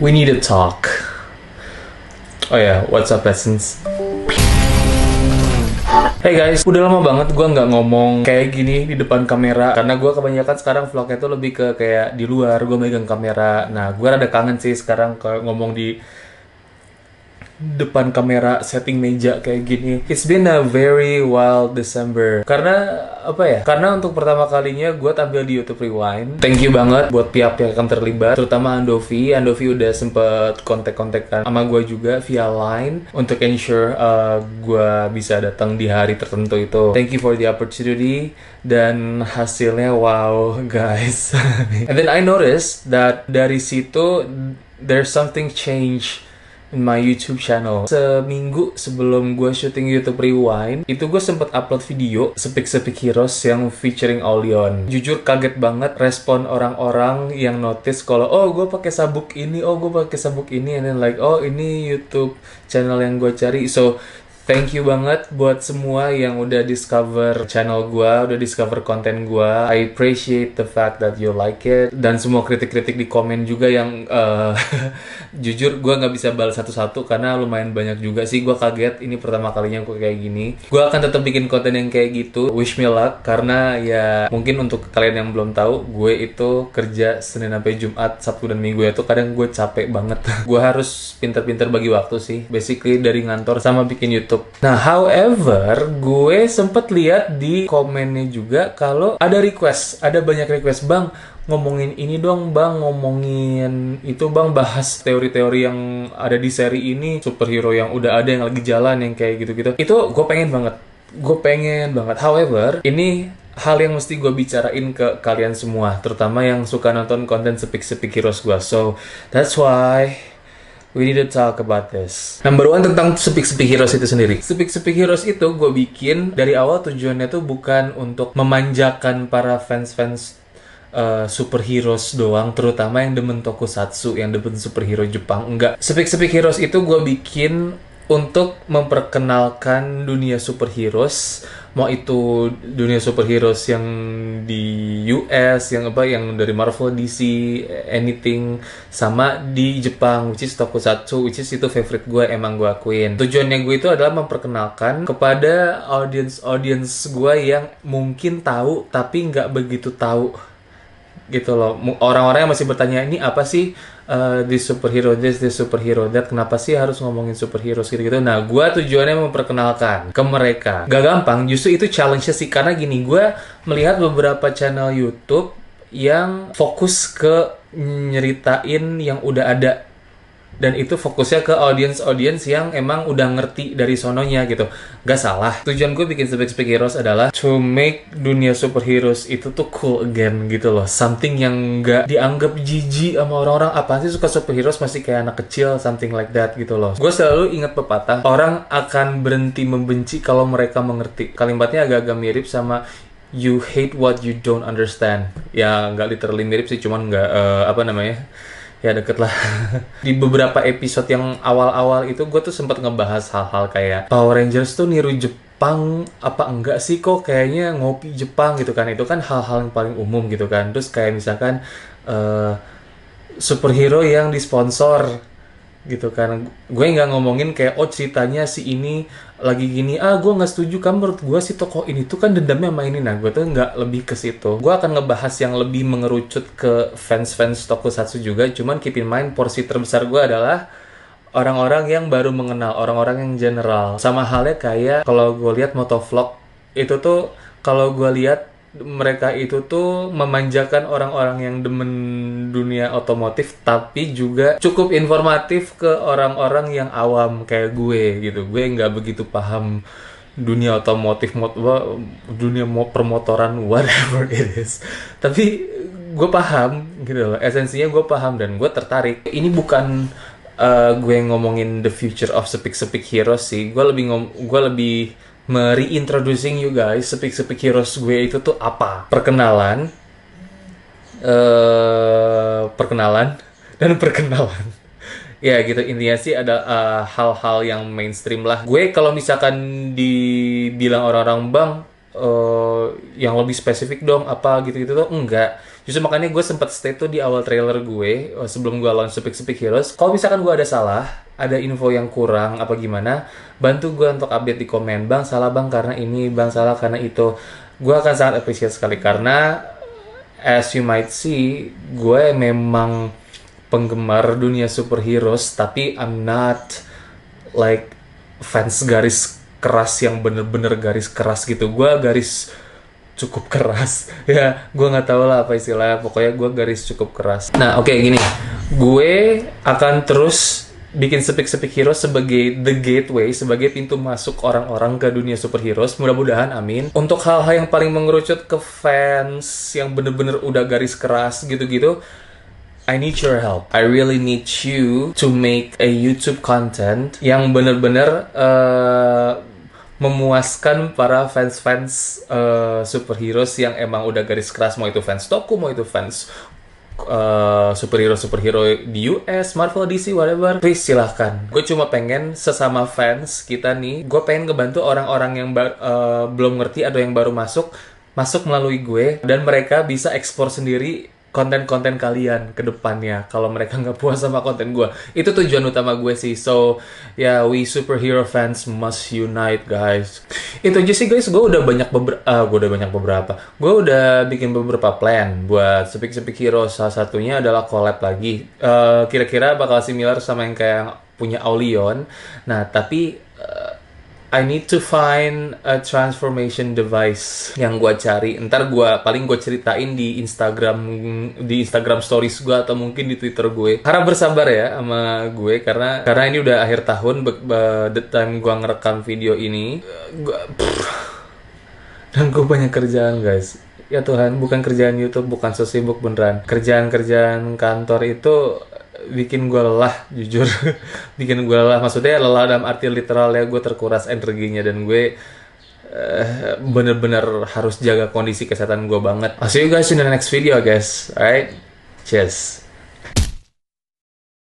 We need to talk. Oh ya, what's up Essence? Hey guys, udah lama banget gue nggak ngomong kayak gini di depan kamera. Karena gue kebanyakan sekarang vlognya tuh lebih ke kayak di luar, gue megang kamera. Nah, gue rada kangen sih sekarang kalau ngomong di depan kamera, setting meja kayak gini. It's been a very wild December. Karena apa ya? Karena untuk pertama kalinya gue tampil di YouTube Rewind. Thank you banget buat pihak-pihak yang terlibat, terutama Andovi. Andovi udah sempet kontak-kontakan sama gue juga via line untuk ensure gue bisa datang di hari tertentu itu. Thank you for the opportunity. Dan hasilnya wow guys. And then I noticed that dari situ there's something change in my YouTube channel. Seminggu sebelum gue syuting YouTube Rewind, itu gue sempet upload video Sepik-Sepik Heroes yang featuring Aulion. Jujur kaget banget respon orang-orang yang notice kalau oh gue pakai sabuk ini, oh gue pakai sabuk ini, and then like oh ini YouTube channel yang gue cari. So thank you banget buat semua yang udah discover channel gua, udah discover konten gua. I appreciate the fact that you like it. Dan semua kritik-kritik di komen juga yang jujur gua nggak bisa balas satu-satu karena lumayan banyak juga sih. Gua kaget, ini pertama kalinya gua kayak gini. Gua akan tetap bikin konten yang kayak gitu. Wish me luck, karena ya mungkin untuk kalian yang belum tahu, gue itu kerja Senin sampai Jumat, Sabtu dan Minggu itu kadang gue capek banget. Gue harus pinter-pinter bagi waktu sih. Basically dari ngantor sama bikin YouTube. Nah, however, gue sempet lihat di komennya juga kalau ada request, ada banyak request, Bang, ngomongin ini dong, Bang, ngomongin itu, Bang, bahas teori-teori yang ada di seri ini, superhero yang udah ada, yang lagi jalan, yang kayak gitu-gitu. Itu gue pengen banget. However, ini hal yang mesti gue bicarain ke kalian semua, terutama yang suka nonton konten Sepik-Sepik Heroes gue. So, that's why we need to talk about this. Number one, tentang Sepik-Sepik Heroes itu sendiri. Sepik-Sepik Heroes itu gue bikin dari awal tujuannya tuh bukan untuk memanjakan para fans-fans superheroes doang, terutama yang demen tokusatsu, yang demen superhero Jepang. Enggak. Sepik-Sepik Heroes itu gue bikin untuk memperkenalkan dunia superheroes, mau itu dunia superheroes yang di US, yang apa, yang dari Marvel, DC, anything, sama di Jepang, which is tokusatsu, which is itu favorite gue, emang gue akuin. Tujuannya gue itu adalah memperkenalkan kepada audience gue yang mungkin tahu tapi nggak begitu tahu gitu loh. Orang-orang yang masih bertanya, ini apa sih this superhero this superhero that, kenapa sih harus ngomongin superhero gitu-gitu. Nah, gue tujuannya memperkenalkan ke mereka. Gak gampang, justru itu challenge-nya sih. Karena gini, gue melihat beberapa channel YouTube yang fokus ke nyeritain yang udah ada, dan itu fokusnya ke audience yang emang udah ngerti dari sononya gitu. Gak salah. Tujuan gue bikin Sepik-Sepik Heroes adalah to make dunia superheroes itu tuh cool again gitu loh. Something yang gak dianggap jijik sama orang-orang. Apaan sih suka superheroes, masih kayak anak kecil, something like that gitu loh. Gue selalu ingat pepatah, orang akan berhenti membenci kalau mereka mengerti. Kalimatnya agak-agak mirip sama you hate what you don't understand. Ya gak literally mirip sih, cuman gak ya deket lah. Di beberapa episode yang awal-awal itu gue tuh sempat ngebahas hal-hal kayak Power Rangers tuh niru Jepang apa enggak sih, kok kayaknya ngopi Jepang gitu kan. Itu kan hal-hal yang paling umum gitu kan. Terus kayak misalkan superhero yang disponsor gitu kan. Gue nggak ngomongin kayak oh ceritanya si ini lagi gini, gue nggak setuju kan, menurut gue si tokoh ini tuh kan dendamnya sama ini. Nah, gue tuh nggak lebih ke situ. Gue akan ngebahas yang lebih mengerucut ke fans-fans tokusatsu juga. Cuman keep in mind, porsi terbesar gue adalah orang-orang yang baru mengenal, orang-orang yang general. Sama halnya kayak kalau gue lihat motovlog itu tuh, kalau gue lihat mereka itu tuh memanjakan orang-orang yang demen dunia otomotif, tapi juga cukup informatif ke orang-orang yang awam kayak gue gitu. Gue nggak begitu paham dunia otomotif, dunia permotoran, whatever it is. Tapi gue paham gitu loh, esensinya gue paham dan gue tertarik. Ini bukan gue ngomongin the future of Sepik-Sepik Heroes sih. Gue lebih reintroducing you guys, Sepik-Sepik Heroes gue itu tuh apa. Perkenalan dan perkenalan. Ya gitu, intinya sih ada hal-hal yang mainstream lah. Gue kalau misalkan dibilang orang-orang, Bang, yang lebih spesifik dong apa gitu-gitu tuh enggak. Justru makanya gue sempat stay tuh di awal trailer gue sebelum gue launch Speak Heroes. Kalau misalkan gue ada salah, ada info yang kurang apa gimana, bantu gue untuk update di komen. Bang salah bang karena ini, bang salah karena itu. Gue akan sangat appreciate sekali karena as you might see, gue memang penggemar dunia superheroes, tapi I'm not like fans garis keras yang bener-bener garis keras gitu. Gue garis cukup keras ya, gue nggak tahu lah apa istilahnya, pokoknya gue garis cukup keras. Nah oke, gini, gue akan terus bikin Speak Heroes sebagai the gateway, sebagai pintu masuk orang-orang ke dunia superheroes, mudah-mudahan, amin. Untuk hal-hal yang paling mengerucut ke fans yang bener-bener udah garis keras gitu-gitu, I need your help. I really need you to make a YouTube content yang bener-bener memuaskan para fans-fans superheroes yang emang udah garis keras, mau itu fans Toku, mau itu fans superhero di US, Marvel, DC, whatever. Please silahkan. Gue cuma pengen sesama fans kita nih, gue pengen ngebantu orang-orang yang belum ngerti atau yang baru masuk melalui gue, dan mereka bisa explore sendiri konten-konten kalian ke depannya kalau mereka nggak puas sama konten gue. Itu tujuan utama gue sih. So, ya, we superhero fans must unite, guys. Itu aja sih, guys. Gue udah bikin beberapa plan buat Speak Heroes. Salah satunya adalah collab lagi. Kira-kira bakal similar sama yang kayak punya Aulion. Nah, tapi I need to find a transformation device yang gue cari. Ntar paling gue ceritain di Instagram stories gue atau mungkin di Twitter gue. Harap bersabar ya sama gue karena ini udah akhir tahun, the time gue ngerekam video ini. Dan gue banyak kerjaan, guys. Ya Tuhan, bukan kerjaan YouTube, bukan sesibuk beneran. Kerjaan kantor itu bikin gue lelah, jujur. Bikin gue lelah, maksudnya lelah dalam arti literal ya, gue terkuras energinya, dan gue bener-bener harus jaga kondisi kesehatan gue banget. I'll see you guys in the next video, guys. Alright, cheers.